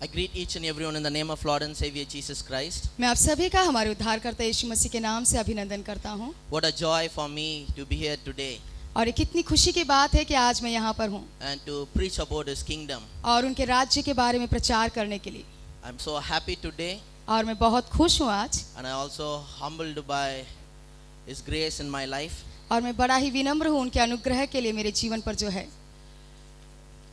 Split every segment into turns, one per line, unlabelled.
I greet each and everyone in the name of Lord and Savior Jesus Christ.
मैं आप सभी का हमारे उद्धारकर्ता यीशु मसीह के नाम से अभिनंदन करता हूँ।
What a joy for me to be here today
और ये कितनी खुशी की बात है कि आज मैं यहाँ पर हूँ
and to preach about His kingdom.
और उनके राज्य के बारे में प्रचार करने के लिए।
I'm so happy today
और मैं बहुत खुश हूँ आज,
and I also humbled by His grace in my life.
और मैं बड़ा ही विनम्र हूँ उनके अनुग्रह के लिए मेरे जीवन पर जो है।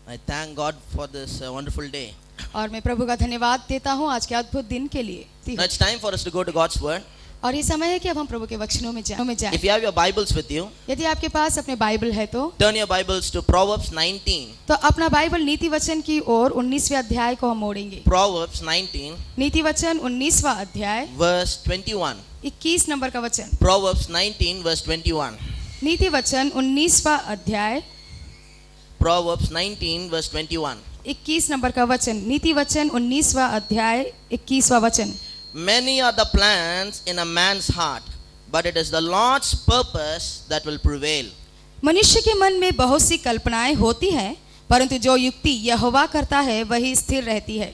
I thank God for this wonderful day.
और मैं प्रभु का धन्यवाद देता हूँ आज के अद्भुत दिन के लिए।
Now it's time for us to go to God's word.
और ये समय है कि अब हम प्रभु के वचनों में जाएं।
If you have your Bibles with you,
यदि आपके पास अपने बाइबल है तो
turn your Bibles to Proverbs 19.
तो अपना बाइबल नीति वचन की ओर 19वें अध्याय को हम मोड़ेंगे।
Proverbs 19
नीति वचन 19वां अध्याय
verse 21.
21 नंबर का वचन।
Proverbs 19 verse 21.
नीति वचन 19वां अध्याय
Proverbs 19 verse 21.
21 नंबर का वचन। नीति वचन 19वां अध्याय 21वां वचन।
Many are the plans in a man's heart, but it is the Lord's purpose that will prevail.
मनुष्य के मन में बहुत सी कल्पनाएं होती हैं, परंतु जो युक्ति यहोवा करता है वही स्थिर रहती है।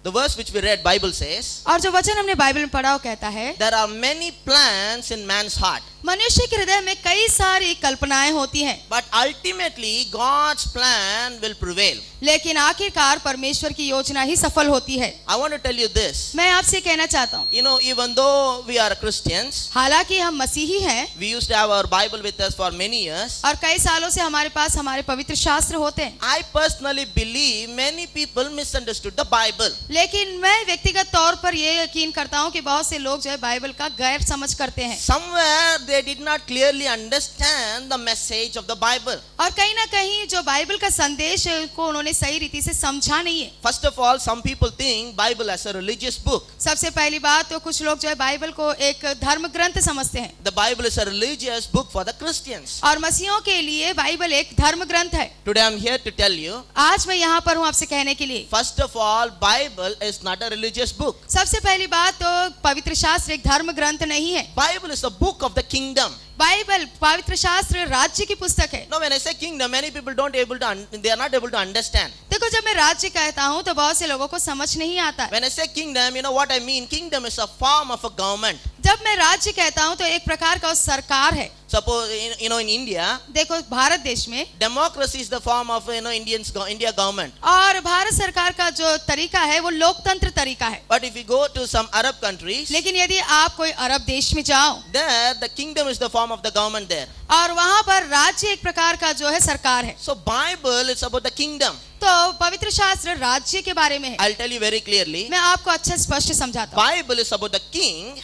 The verse which we read, Bible says,
और जो वचन हमने बाइबल में पढ़ा वो कहता है,
there are many plans in man's heart,
मनुष्य के हृदय में कई सारी कल्पनाएं होती हैं,
but ultimately God's plan will prevail.
लेकिन आखिरकार परमेश्वर की योजना ही सफल होती है।
I want to tell you this.
मैं आपसे कहना चाहता हूँ,
You know, even though we are Christians,
हालांकि हम मसीही हैं
we used to have our Bible with us for many years.
और कई सालों से हमारे पास हमारे पवित्र शास्त्र होते हैं,
I personally believe many people misunderstood the Bible.
लेकिन मैं व्यक्तिगत तौर पर ये यकीन करता हूँ कि बहुत से लोग जो है बाइबल का गैर समझ करते हैं।
Somewhere they did not clearly understand the message of the Bible.
और कहीं ना कहीं जो बाइबल का संदेश है को उन्होंने सही रीति से समझा नहीं है।
First of all, some people think Bible as a religious book.
सबसे पहली बात तो कुछ लोग जो है बाइबल को एक धर्म ग्रंथ समझते हैं,
The Bible is a religious book for the Christians.
और मसीहों के लिए बाइबल एक धर्म ग्रंथ है।
Today I'm here to tell you,
आज मैं यहाँ पर हूँ आपसे कहने के लिए,
first of all, Bible is not a religious book.
सबसे पहली बात तो पवित्र शास्त्र एक धर्म ग्रंथ नहीं है।
Bible is a book of the kingdom.
Bible पवित्र शास्त्र राज्य की पुस्तक है।
Now when I say kingdom, many people they are not able to understand.
देखो, जब मैं राज्य कहता हूँ तो बहुत से लोगों को समझ नहीं आता है।
When I say kingdom, you know what I mean? Kingdom is a form of a government.
जब मैं राज्य कहता हूँ तो एक प्रकार का सरकार है।
Suppose in India,
देखो, भारत देश में
democracy is the form of India government.
और भारत सरकार का जो तरीका है वो लोकतंत्र तरीका है।
But if you go to some Arab countries,
लेकिन यदि आप कोई अरब देश में जाओ,
there the kingdom is the form of the government there.
और वहाँ पर राज्य एक प्रकार का जो है सरकार है।
So Bible is about the kingdom.
तो पवित्र शास्त्र राज्य के बारे में है।
I'll tell you very clearly.
मैं आपको अच्छा स्पष्ट समझाता हूँ।
Bible is about the king.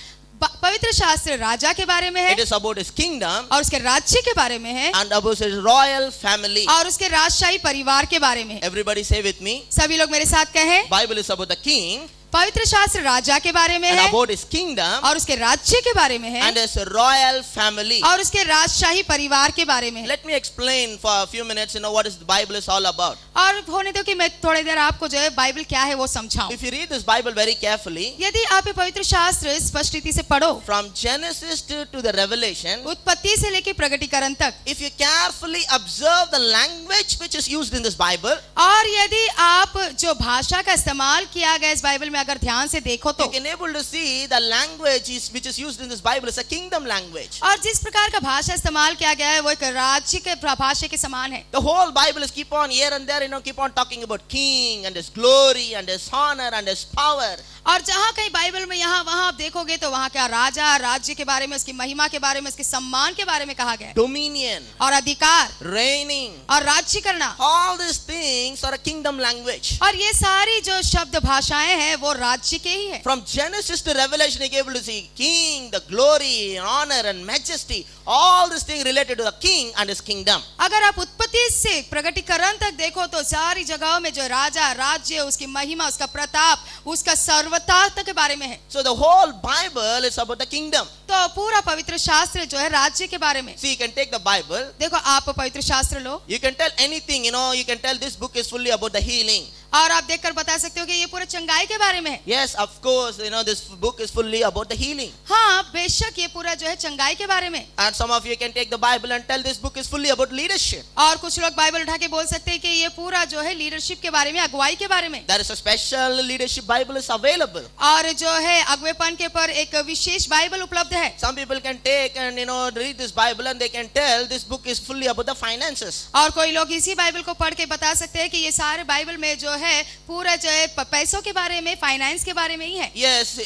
पवित्र शास्त्र राजा के बारे में है,
It is about his kingdom
और उसके राज्य के बारे में है,
and about his royal family.
और उसके राजशाही परिवार के बारे में है।
Everybody say with me.
सभी लोग मेरे साथ कहें,
Bible is about the king
पवित्र शास्त्र राजा के बारे में
and
है,
about his kingdom
और उसके राज्य के बारे में है,
and his royal family.
और उसके राजशाही परिवार के बारे में है।
Let me explain for a few minutes, what is the Bible is all about.
और होने दो कि मैं थोड़ी देर आपको जो है बाइबल क्या है वो समझाऊं।
If you read this Bible very carefully,
यदि आप ये पवित्र शास्त्र स्पष्ट रीति से पढ़ो,
from Genesis to the Revelation,
उत्पत्ति से लेकर प्रकटीकरण तक,
if you carefully observe the language which is used in this Bible,
और यदि आप जो भाषा का इस्तेमाल किया गया इस बाइबल में अगर ध्यान से देखो तो
you can able to see the language which is used in this Bible is a kingdom language.
और जिस प्रकार का भाषा इस्तेमाल किया गया है वो एक राज्य के भाषा के समान है।
The whole Bible is keep on here and there, keep on talking about king and his glory and his honor and his power.
और जहाँ कहीं बाइबल में यहाँ वहाँ आप देखोगे तो वहाँ क्या राजा, राज्य के बारे में, उसकी महिमा के बारे में, उसके सम्मान के बारे में कहा गया है,
Dominion,
और अधिकार,
reigning,
और राज्य करना,
all these things are a kingdom language.
और ये सारी जो शब्द भाषाएं हैं वो राज्य के ही है।
From Genesis to Revelation, you are able to see king, the glory, honor and majesty, all these things related to the king and his kingdom.
अगर आप उत्पत्ति से प्रकटीकरण तक देखो तो सारी जगहों में जो राजा, राज्य, उसकी महिमा, उसका प्रताप, उसका सर्वता के बारे में है।
So the whole Bible is about the kingdom.
तो पूरा पवित्र शास्त्र जो है राज्य के बारे में।
See, you can take the Bible.
देखो, आप पवित्र शास्त्र लो,
You can tell anything, you can tell this book is fully about the healing.
और आप देखकर बता सकते हो कि ये पूरा चंगाई के बारे में है।
Yes, of course, this book is fully about the healing.
हाँ, बेशक ये पूरा जो है चंगाई के बारे में।
And some of you can take the Bible and tell this book is fully about leadership.
और कुछ लोग बाइबल उठा के बोल सकते हैं कि ये पूरा जो है लीडरशिप के बारे में, अगुवाई के बारे में।
There is a special leadership Bible is available.
और जो है अगुवेपन के पर एक विशेष बाइबल उपलब्ध है।
Some people can take and read this Bible and they can tell this book is fully about the finances.
और कोई लोग इसी बाइबल को पढ़ के बता सकते हैं कि ये सारे बाइबल में जो है पूरा जो है पैसों के बारे में, फाइनेंस के बारे में ही है।
Yes,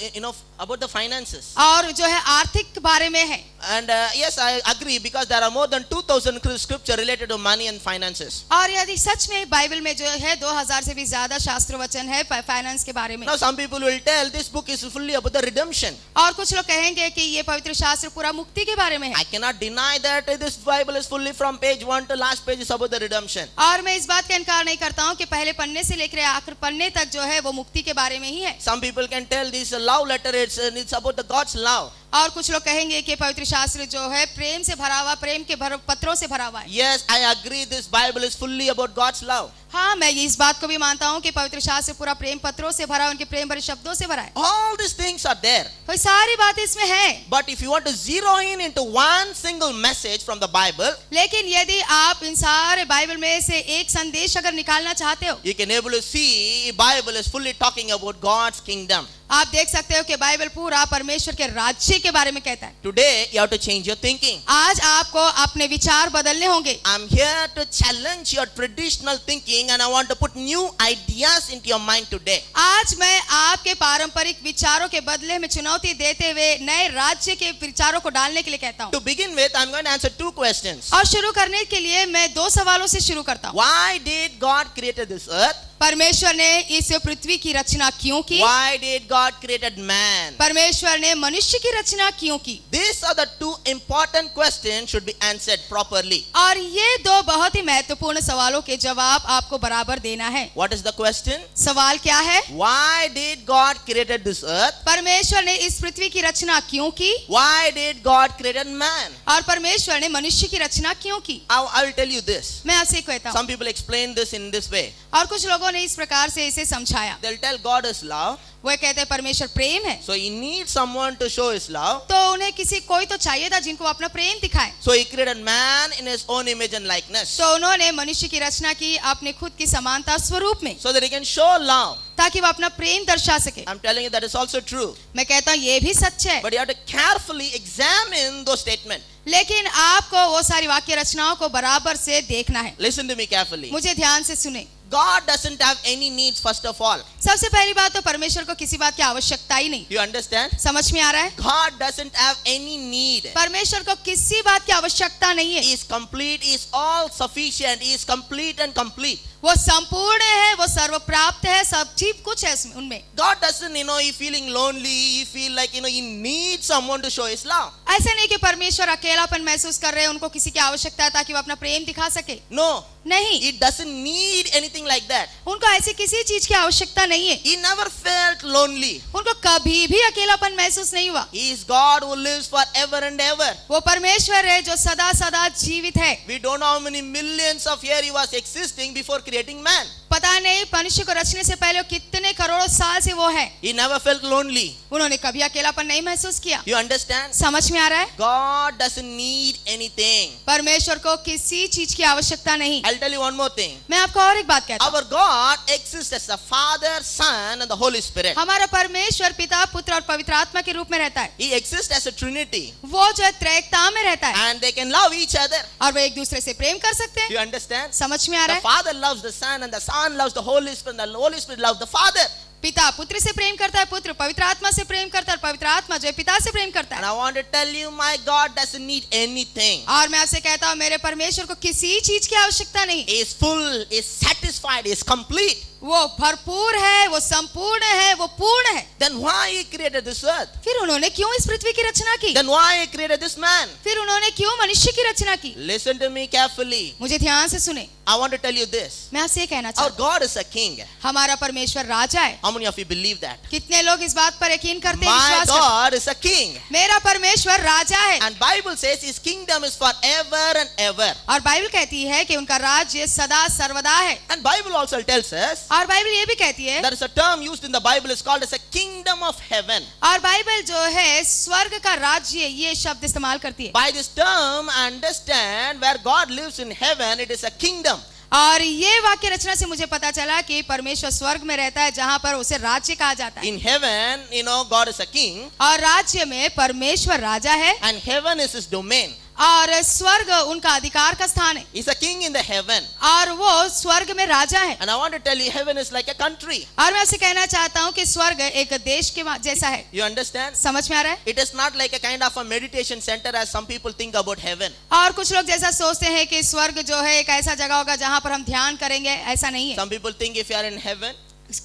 about the finances.
और जो है आर्थिक बारे में है।
And yes, I agree because there are more than 2000 scripture related to money and finances.
और यदि सच में बाइबल में जो है 2000 से भी ज्यादा शास्त्र वचन है फाइनेंस के बारे में।
Now some people will tell this book is fully about the redemption.
और कुछ लोग कहेंगे कि ये पवित्र शास्त्र पूरा मुक्ति के बारे में है।
I cannot deny that this Bible is fully from page 1 to last page is about the redemption.
और मैं इस बात का इनकार नहीं करता हूँ कि पहले पन्ने से लेकर आखिर पन्ने तक जो है वो मुक्ति के बारे में ही है।
Some people can tell this love letter it's about the God's love.
और कुछ लोग कहेंगे कि पवित्र शास्त्र जो है प्रेम से भरा हुआ, प्रेम के पत्रों से भरा हुआ है।
Yes, I agree this Bible is fully about God's love.
हाँ, मैं इस बात को भी मानता हूँ कि पवित्र शास्त्र पूरा प्रेम पत्रों से भरा है, उनके प्रेम भरे शब्दों से भरा है।
All these things are there.
तो सारी बातें इसमें है।
But if you want to zero in into one single message from the Bible,
लेकिन यदि आप इन सारे बाइबल में से एक संदेश अगर निकालना चाहते हो,
you can able to see Bible is fully talking about God's kingdom.
आप देख सकते हो कि बाइबल पूरा परमेश्वर के राज्य के बारे में कहता है।
Today you have to change your thinking.
आज आपको अपने विचार बदलने होंगे।
I'm here to challenge your traditional thinking and I want to put new ideas into your mind today.
आज मैं आपके पारंपरिक विचारों के बदले में चुनौती देते हुए नए राज्य के विचारों को डालने के लिए कहता हूँ।
To begin with, I'm going to answer two questions.
और शुरू करने के लिए मैं 2 सवालों से शुरू करता हूँ।
Why did God create this earth?
परमेश्वर ने इस पृथ्वी की रचना क्यों की?
Why did God created man?
परमेश्वर ने मनुष्य की रचना क्यों की?
These are the two important questions should be answered properly.
और ये 2 बहुत ही महत्वपूर्ण सवालों के जवाब आपको बराबर देना है।
What is the question?
सवाल क्या है?
Why did God created this earth?
परमेश्वर ने इस पृथ्वी की रचना क्यों की?
Why did God created man?
और परमेश्वर ने मनुष्य की रचना क्यों की?
I will tell you this.
मैं आपसे कहता हूँ।
Some people explain this in this way.
और कुछ लोगों ने इस प्रकार से इसे समझाया।
They'll tell God is love.
वो कहते हैं परमेश्वर प्रेम है,
So he needs someone to show his love.
तो उन्हें कोई तो चाहिए था जिनको वो अपना प्रेम दिखाए।
So he created man in his own image and likeness.
तो उन्होंने मनुष्य की रचना की अपने खुद की समानता स्वरूप में,
So that he can show love.
ताकि वो अपना प्रेम दर्शा सके।
I'm telling you that is also true.
मैं कहता हूँ ये भी सच है।
But you have to carefully examine those statements.
लेकिन आपको वो सारी वाक्य रचनाओं को बराबर से देखना है।
Listen to me carefully.
मुझे ध्यान से सुने।
God doesn't have any needs first of all.
सबसे पहली बात तो परमेश्वर को किसी बात की आवश्यकता ही नहीं।
You understand?
समझ में आ रहा है?
God doesn't have any need.
परमेश्वर को किसी बात की आवश्यकता नहीं है।
He is complete, he is all sufficient, he is complete and complete.
वो संपूर्ण है, वो सर्वप्राप्त है, सब चीज कुछ है उनमें।
God doesn't, he feeling lonely, he feel like, he needs someone to show his love.
ऐसे नहीं कि परमेश्वर अकेलापन महसूस कर रहे हैं, उनको किसी की आवश्यकता है ताकि वो अपना प्रेम दिखा सके।
No.
नहीं,
He doesn't need anything like that.
उनको ऐसी किसी चीज की आवश्यकता नहीं है।
He never felt lonely.
उनको कभी भी अकेलापन महसूस नहीं हुआ।
He is God who lives forever and ever.
वो परमेश्वर है जो सदा सदा जीवित है।
We don't know how many millions of years he was existing before creating man.
पता नहीं मनुष्य को रचने से पहले कितने करोड़ों साल से वो है।
He never felt lonely.
उन्होंने कभी अकेलापन नहीं महसूस किया।
You understand?
समझ में आ रहा है?
God doesn't need anything.
परमेश्वर को किसी चीज की आवश्यकता नहीं।
I'll tell you one more thing.
मैं आपको और एक बात कहता हूँ।
Our God exists as the Father, Son and the Holy Spirit.
हमारा परमेश्वर पिता, पुत्र और पवित्र आत्मा के रूप में रहता है।
He exists as a Trinity.
वो जो है त्रैकता में रहता है
And they can love each other.
और वो एक दूसरे से प्रेम कर सकते हैं।
You understand?
समझ में आ रहा
The
है?
Father loves the Son and the Son loves the Holy Spirit and the Holy Spirit loves the Father.
पिता पुत्र से प्रेम करता है, पुत्र पवित्र आत्मा से प्रेम करता है और पवित्र आत्मा जो है पिता से प्रेम करता
And
है।
I want to tell you, my God doesn't need anything.
और मैं आपसे कहता हूँ मेरे परमेश्वर को किसी चीज की आवश्यकता नहीं।
He is full, he is satisfied, he is complete.
वो भरपूर है, वो संपूर्ण है, वो पूर्ण है।
Then why he created this earth?
फिर उन्होंने क्यों इस पृथ्वी की रचना की?
Then why he created this man?
फिर उन्होंने क्यों मनुष्य की रचना की?
Listen to me carefully.
मुझे ध्यान से सुने।
I want to tell you this.
मैं आपसे ये कहना
Our
चाहता हूँ,
God is a king.
हमारा परमेश्वर राजा है।
How many of you believe that?
कितने लोग इस बात पर यकीन करते हैं,
My
विश्वास करते हैं?
God is a king.
मेरा परमेश्वर राजा है।
And Bible says his kingdom is forever and ever.
और बाइबल कहती है कि उनका राज्य सदा सर्वदा है।
And Bible also tells us
और बाइबल ये भी कहती है,
there is a term used in the Bible is called as a kingdom of heaven.
और बाइबल जो है स्वर्ग का राज्य ये शब्द इस्तेमाल करती है।
By this term, understand where God lives in heaven, it is a kingdom.
और ये वाक्य रचना से मुझे पता चला कि परमेश्वर स्वर्ग में रहता है जहाँ पर उसे राज्य कहा जाता है।
In heaven, God is a king,
और राज्य में परमेश्वर राजा है,
and heaven is his domain.
और स्वर्ग उनका अधिकार का स्थान है,
He's a king in the heaven.
और वो स्वर्ग में राजा है।
And I want to tell you, heaven is like a country.
और मैं आपसे कहना चाहता हूँ कि स्वर्ग एक देश के जैसा है।
You understand?
समझ में आ रहा है?
It is not like a kind of a meditation center as some people think about heaven.
और कुछ लोग जैसा सोचते हैं कि स्वर्ग जो है एक ऐसा जगह होगा जहाँ पर हम ध्यान करेंगे, ऐसा नहीं है।
Some people think if you are in heaven,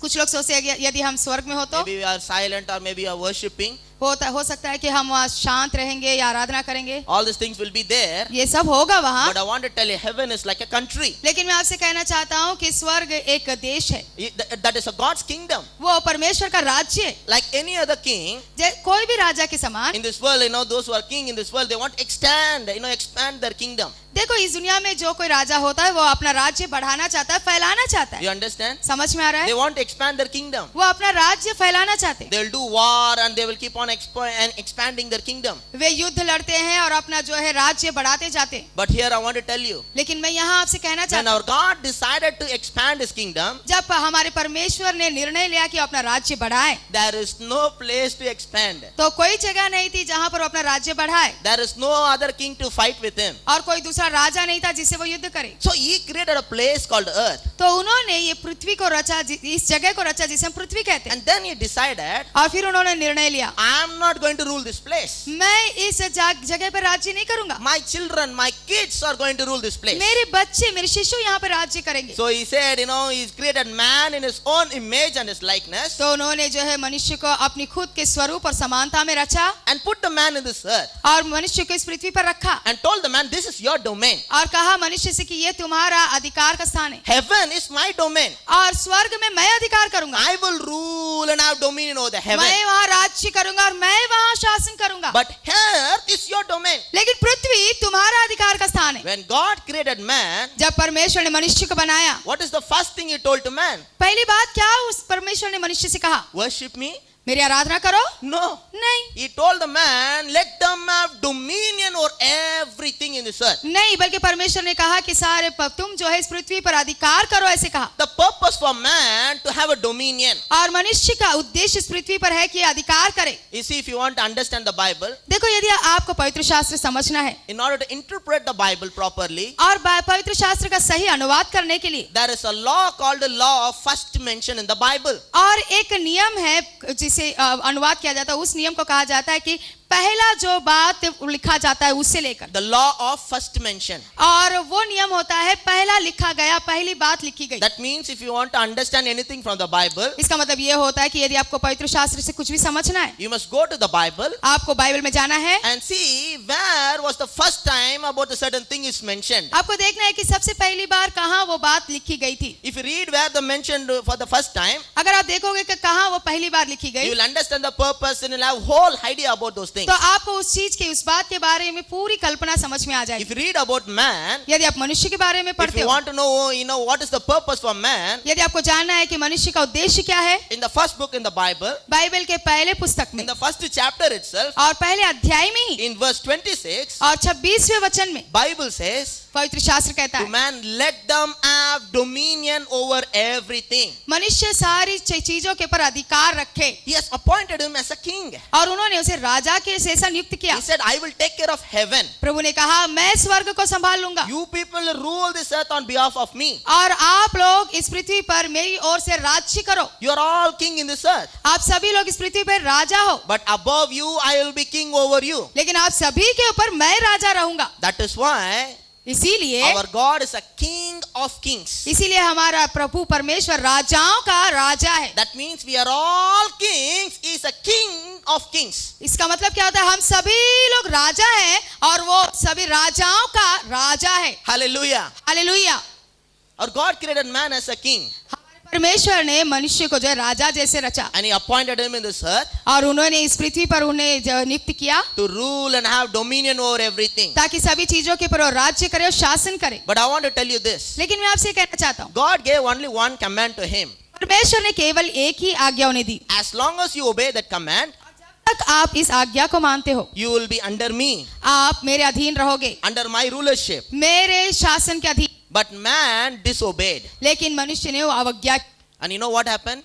कुछ लोग सोचते हैं कि यदि हम स्वर्ग में हो तो
maybe we are silent or maybe we are worshipping.
हो सकता है कि हम वहाँ शांत रहेंगे या आराधना करेंगे,
All these things will be there.
ये सब होगा वहाँ।
But I want to tell you, heaven is like a country.
लेकिन मैं आपसे कहना चाहता हूँ कि स्वर्ग एक देश है,
That is a God's kingdom.
वो परमेश्वर का राज्य है।
Like any other king
कोई भी राजा के समान
in this world, those who are king in this world, they want to expand their kingdom.
देखो, इस दुनिया में जो कोई राजा होता है वो अपना राज्य बढ़ाना चाहता है, फैलाना चाहता
You
है।
understand?
समझ में आ रहा
They
है?
want to expand their kingdom.
वो अपना राज्य फैलाना चाहते हैं।
They will do war and they will keep on expanding their kingdom.
वे युद्ध लड़ते हैं और अपना जो है राज्य बढ़ाते जाते हैं।
But here I want to tell you,
लेकिन मैं यहाँ आपसे कहना
when
चाहता
our
हूँ,
God decided to expand his kingdom,
जब हमारे परमेश्वर ने निर्णय लिया कि अपना राज्य बढ़ाए,
there is no place to expand.
तो कोई जगह नहीं थी जहाँ पर वो अपना राज्य बढ़ाए,
There is no other king to fight with him.
और कोई दूसरा राजा नहीं था जिससे वो युद्ध करे।
So he created a place called earth.
तो उन्होंने ये पृथ्वी को रचा, इस जगह को रचा जिसे हम पृथ्वी कहते हैं।
And then he decided,
और फिर उन्होंने निर्णय लिया,
I am not going to rule this place.
मैं इस जगह पर राज्य नहीं करूंगा,
My children, my kids are going to rule this place.
मेरे बच्चे, मेरे शिशु यहाँ पर राज्य करेंगे।
So he said, he's created man in his own image and his likeness,
तो उन्होंने जो है मनुष्य को अपनी खुद के स्वरूप और समानता में रचा,
and put the man in this earth,
और मनुष्य को इस पृथ्वी पर रखा,
and told the man, this is your domain.
और कहा मनुष्य से कि ये तुम्हारा अधिकार का स्थान है,
Heaven is my domain.
और स्वर्ग में मैं अधिकार करूंगा,
I will rule and have dominion over the heaven.
मैं वहाँ राज्य करूंगा और मैं वहाँ शासन करूंगा।
But earth is your domain.
लेकिन पृथ्वी तुम्हारा अधिकार का स्थान है।
When God created man,
जब परमेश्वर ने मनुष्य को बनाया,
what is the first thing he told to man?
पहली बात क्या उस परमेश्वर ने मनुष्य से कहा?
Worship me?
मेरी आराधना करो?
No.
नहीं,
He told the man, let them have dominion over everything in this earth.
नहीं, बल्कि परमेश्वर ने कहा कि सारे तुम जो है इस पृथ्वी पर अधिकार करो, ऐसे कहा।
The purpose for man to have a dominion.
और मनुष्य का उद्देश्य इस पृथ्वी पर है कि अधिकार करे।
You see, if you want to understand the Bible,
देखो, यदि आपको पवित्र शास्त्र समझना है
in order to interpret the Bible properly,
और पवित्र शास्त्र का सही अनुवाद करने के लिए,
there is a law called the law of first mention in the Bible.
और एक नियम है जिसे अनुवाद किया जाता है, उस नियम को कहा जाता है कि पहला जो बात लिखा जाता है उससे लेकर,
The law of first mention.
और वो नियम होता है पहला लिखा गया, पहली बात लिखी गई।
That means if you want to understand anything from the Bible,
इसका मतलब ये होता है कि यदि आपको पवित्र शास्त्र से कुछ भी समझना है,
you must go to the Bible
आपको बाइबल में जाना है,
and see where was the first time about a certain thing is mentioned.
आपको देखना है कि सबसे पहली बार कहाँ वो बात लिखी गई थी।
If you read where the mentioned for the first time,
अगर आप देखोगे कि कहाँ वो पहली बार लिखी
you
गई,
will understand the purpose and you'll have whole idea about those things.
तो आपको उस चीज के, उस बात के बारे में पूरी कल्पना समझ में आ
If
जाएगी।
you read about man,
यदि आप मनुष्य के बारे में
if
पढ़ते
you
हो,
want to know, what is the purpose for man,
यदि आपको जानना है कि मनुष्य का उद्देश्य क्या है,
in the first book in the Bible,
Bible के पहले पुस्तक में
in the first chapter itself,
और पहले अध्याय में ही
in verse 26,
और 26वें वचन में
Bible says,
पवित्र शास्त्र कहता
to
है,
man let them have dominion over everything.
मनुष्य सारी चीजों के पर अधिकार रखे,
He has appointed him as a king.
और उन्होंने उसे राजा के जैसा नियुक्त किया।
He said, I will take care of heaven.
प्रभु ने कहा, मैं स्वर्ग को संभाल लूंगा,
You people rule this earth on behalf of me.
और आप लोग इस पृथ्वी पर मेरी ओर से राज्य करो।
You are all king in this earth.
आप सभी लोग इस पृथ्वी पर राजा हो,
But above you, I will be king over you.
लेकिन आप सभी के ऊपर मैं राजा रहूंगा।
That is why
इसीलिए
our God is a king of kings.
इसीलिए हमारा प्रभु परमेश्वर राजाओं का राजा है।
That means we are all kings. He is a king of kings.
इसका मतलब क्या होता है? हम सभी लोग राजा हैं और वो सभी राजाओं का राजा है।
Hallelujah.
Hallelujah.
Our God created man as a king.
हमारे परमेश्वर ने मनुष्य को जो है राजा जैसे रचा
and he appointed him in this earth
और उन्होंने इस पृथ्वी पर उन्हें नियुक्त किया
to rule and have dominion over everything.
ताकि सभी चीजों के ऊपर वो राज्य करे और शासन करे।
But I want to tell you this.
लेकिन मैं आपसे कहना चाहता हूँ,
God gave only one command to him.
परमेश्वर ने केवल एक ही आज्ञा उन्हें दी।
As long as you obey that command,
जब तक आप इस आज्ञा को मानते हो,
you will be under me,
आप मेरे अधीन रहोगे,
under my rulership.
मेरे शासन के अधीन।
But man disobeyed.
लेकिन मनुष्य ने वो अवज्ञा की।
And you know what happened?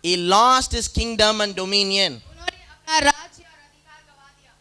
He lost his kingdom and dominion.
उन्होंने अपना राज्य और अधिकार गंवा दिया।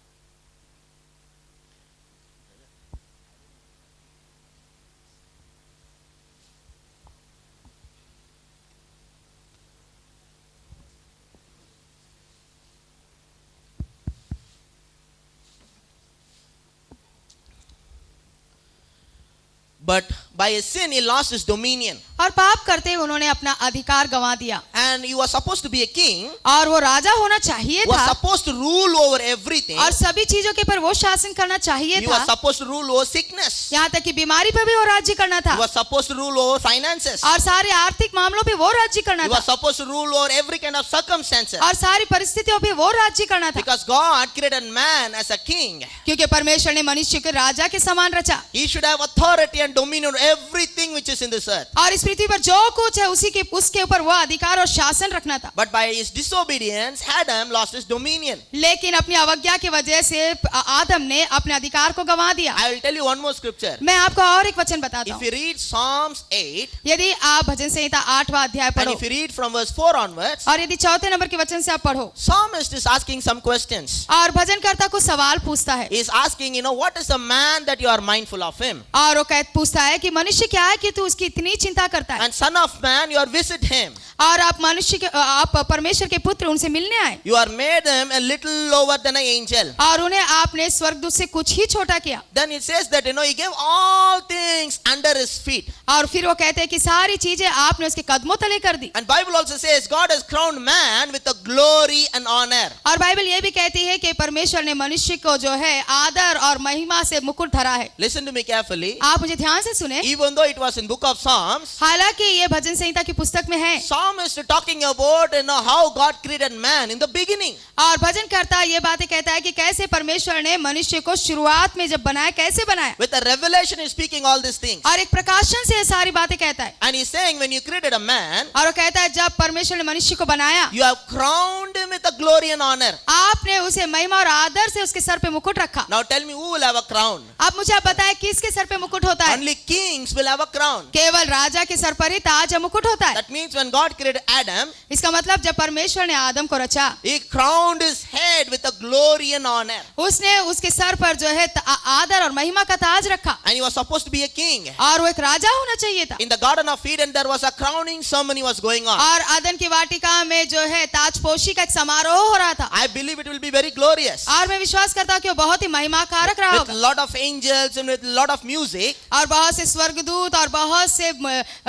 But by his sin, he lost his dominion.
और पाप करते हुए उन्होंने अपना अधिकार गंवा दिया।
And he was supposed to be a king.
और वो राजा होना चाहिए
He was
था
supposed to rule over everything.
और सभी चीजों के ऊपर वो शासन करना चाहिए
He
था।
was supposed to rule over sickness.
यहाँ तक कि बीमारी पर भी वो राज्य करना था
He was supposed to rule over finances.
और सारे आर्थिक मामलों पे वो राज्य करना
He
था
was supposed to rule over every kind of circumstances.
और सारी परिस्थितियों पे वो राज्य करना था,
Because God created man as a king.
क्योंकि परमेश्वर ने मनुष्य को राजा के समान रचा
He should have authority and dominion over everything which is in this earth.
और इस पृथ्वी पर जो कुछ है उसके ऊपर वो अधिकार और शासन रखना था।
But by his disobedience, Adam lost his dominion.
लेकिन अपनी अवज्ञा की वजह से आदम ने अपने अधिकार को गंवा दिया।
I will tell you one more scripture.
मैं आपको और एक वचन बताता
If
हूँ।
you read Psalms 8,
यदि आप भजन संहिता 8वां अध्याय
and
पढ़ो
if you read from verse 4 onwards,
और यदि 4 नंबर के वचन से आप पढ़ो
Psalmist is asking some questions.
और भजनकर्ता को सवाल पूछता है
He is asking, what is the man that you are mindful of him?
और वो पूछता है कि मनुष्य क्या है कि तू उसकी इतनी चिंता करता है
And son of man, you are visit him.
और आप परमेश्वर के पुत्र उनसे मिलने आए
You are made them a little lower than an angel.
और उन्हें आपने स्वर्गदूत से कुछ ही छोटा किया।
Then it says that, he gave all things under his feet.
और फिर वो कहते हैं कि सारी चीजें आपने उसके कदमों तले कर दी।
And Bible also says God has crowned man with a glory and honor.
और बाइबल ये भी कहती है कि परमेश्वर ने मनुष्य को जो है आदर और महिमा से मुकुट धरा है।
Listen to me carefully.
आप मुझे ध्यान से सुने,
Even though it was in book of Psalms,
हालांकि ये भजन संहिता की पुस्तक में है
Psalmist is talking about how God created man in the beginning.
और भजनकर्ता ये बातें कहता है कि कैसे परमेश्वर ने मनुष्य को शुरुआत में जब बनाया कैसे बनाया
With a revelation is speaking all these things.
और एक प्रकाशन से ये सारी बातें कहता है।
And he's saying when you created a man,
और वो कहता है जब परमेश्वर ने मनुष्य को बनाया
you have crowned him with a glory and honor.
आपने उसे महिमा और आदर से उसके सर पे मुकुट रखा।
Now tell me who will have a crown?
अब मुझे आप बताएं किसके सर पे मुकुट होता है?
Only kings will have a crown.
केवल राजा के सर पर ही ताज या मुकुट होता है।
That means when God created Adam,
इसका मतलब जब परमेश्वर ने आदम को रचा
he crowned his head with a glory and honor.
उसने उसके सर पर जो है आदर और महिमा का ताज रखा
And he was supposed to be a king.
और वो एक राजा होना चाहिए था।
In the Garden of Eden, there was a crowning ceremony was going on.
और आदन की वाटिका में जो है ताजपोशी का एक समारोह हो रहा था
I believe it will be very glorious.
और मैं विश्वास करता हूँ कि वो बहुत ही महिमा कारक रहा
With a
होगा
lot of angels and with a lot of music.
और बहुत से स्वर्गदूत और बहुत से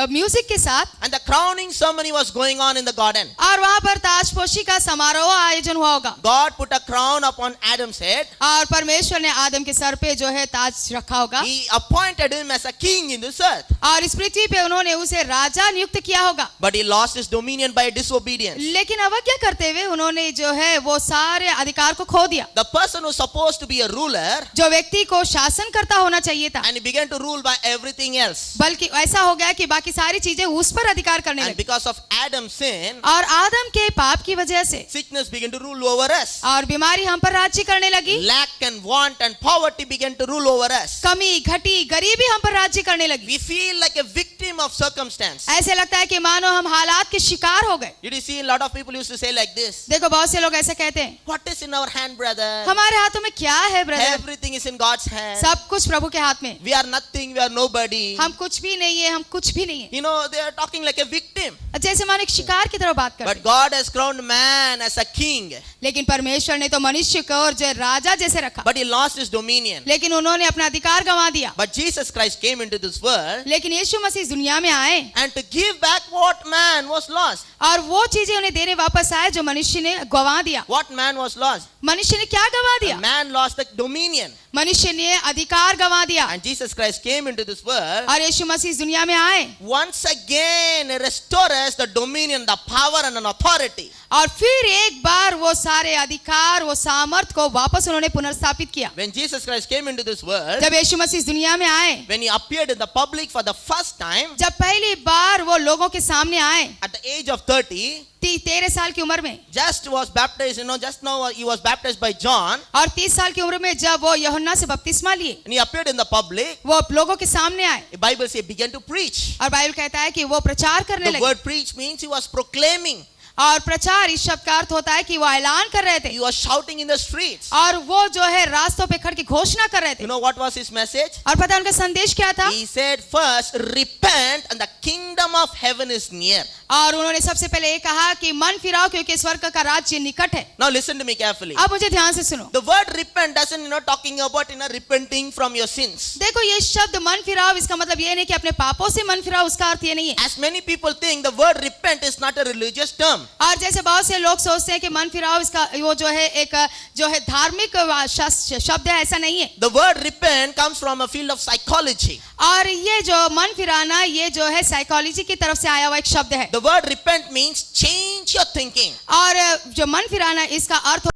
म्यूजिक के साथ
And the crowning ceremony was going on in the garden.
और वहां पर ताजपोशी का समारोह आयोजन हुआ होगा।
God put a crown upon Adam's head.
और परमेश्वर ने आदम के सर पे जो है ताज रखा होगा
He appointed him as a king in this earth.
और इस पृथ्वी पे उन्होंने उसे राजा नियुक्त किया होगा।
But he lost his dominion by disobedience.
लेकिन अवज्ञा करते हुए उन्होंने जो है वो सारे अधिकार को खो दिया।
The person who's supposed to be a ruler,
जो व्यक्ति को शासन करता होना चाहिए था
and he began to rule by everything else.
बल्कि ऐसा हो गया कि बाकी सारी चीजें उस पर अधिकार करने
And
लगी
because of Adam's sin,
और आदम के पाप की वजह से
sickness began to rule over us.
और बीमारी हम पर राज्य करने लगी।
Lack and want and poverty began to rule over us.
कमी घटी गरीबी हम पर राज्य करने लगी।
We feel like a victim of circumstance.
ऐसे लगता है कि मानो हम हालात के शिकार हो गए।
Did you see a lot of people used to say like this?
देखो बहुत से लोग ऐसे कहते हैं
What is in our hand, brother?
हमारे हाथों में क्या है brother?
Everything is in God's hand.
सब कुछ प्रभु के हाथ में।
We are nothing, we are nobody.
हम कुछ भी नहीं है, हम कुछ भी नहीं है।
They are talking like a victim.
जैसे जैसे मानो एक शिकार की तरह बात
But
करते।
God has crowned man as a king.
लेकिन परमेश्वर ने तो मनुष्य को और जो राजा जैसे रखा,
But he lost his dominion.
लेकिन उन्होंने अपना अधिकार गंवा दिया।
But Jesus Christ came into this world
लेकिन यीशु मसीह इस दुनिया में आए
and to give back what man was lost.
और वो चीजें उन्हें देने वापस आए जो मनुष्य ने गंवा दिया।
What man was lost?
मनुष्य ने क्या गंवा दिया?
Man lost the dominion.
मनुष्य ने अधिकार गंवा दिया
And Jesus Christ came into this world
और यीशु मसीह इस दुनिया में आए
once again restore us the dominion, the power and an authority.
और फिर एक बार वो सारे अधिकार, वो सामर्थ को वापस उन्होंने पुनर्स्थापित किया।
When Jesus Christ came into this world,
जब यीशु मसीह इस दुनिया में आए,
when he appeared in the public for the first time
जब पहली बार वो लोगों के सामने आए
at the age of 30,
13 साल की उम्र में,
just was baptized, just now he was baptized by John,
और 30 साल की उम्र में जब वो यूहन्ना से बपतिस्मा लिए,
and he appeared in the public,
वो लोगों के सामने आए
the Bible says he began to preach.
और बाइबल कहता है कि वो प्रचार करने
The
लगे।
word preach means he was proclaiming.
और प्रचार इस शब्द का अर्थ होता है कि वो ऐलान कर रहे थे
He was shouting in the streets.
और वो जो है रास्तों पे खड़ के घोषणा कर रहे थे।
You know what was his message?
और पता है उनका संदेश क्या था?
He said, first, repent and the kingdom of heaven is near.
और उन्होंने सबसे पहले ये कहा कि मन फिराओ क्योंकि स्वर्ग का राज्य निकट है।
Now listen to me carefully.
अब मुझे ध्यान से सुनो।
The word repent doesn't, talking about, repenting from your sins.
देखो ये शब्द मन फिराओ, इसका मतलब ये नहीं कि अपने पापों से मन फिराओ, उसका अर्थ ये नहीं है।
As many people think, the word repent is not a religious term.
और जैसे बहुत से लोग सोचते हैं कि मन फिराओ इसका वो जो है एक जो है धार्मिक शब्द है, ऐसा नहीं है।
The word repent comes from a field of psychology.
और ये जो मन फिराना ये जो है साइकोलॉजी की तरफ से आया हुआ एक शब्द है।
The word repent means change your thinking.
और जो मन फिराना इसका अर्थ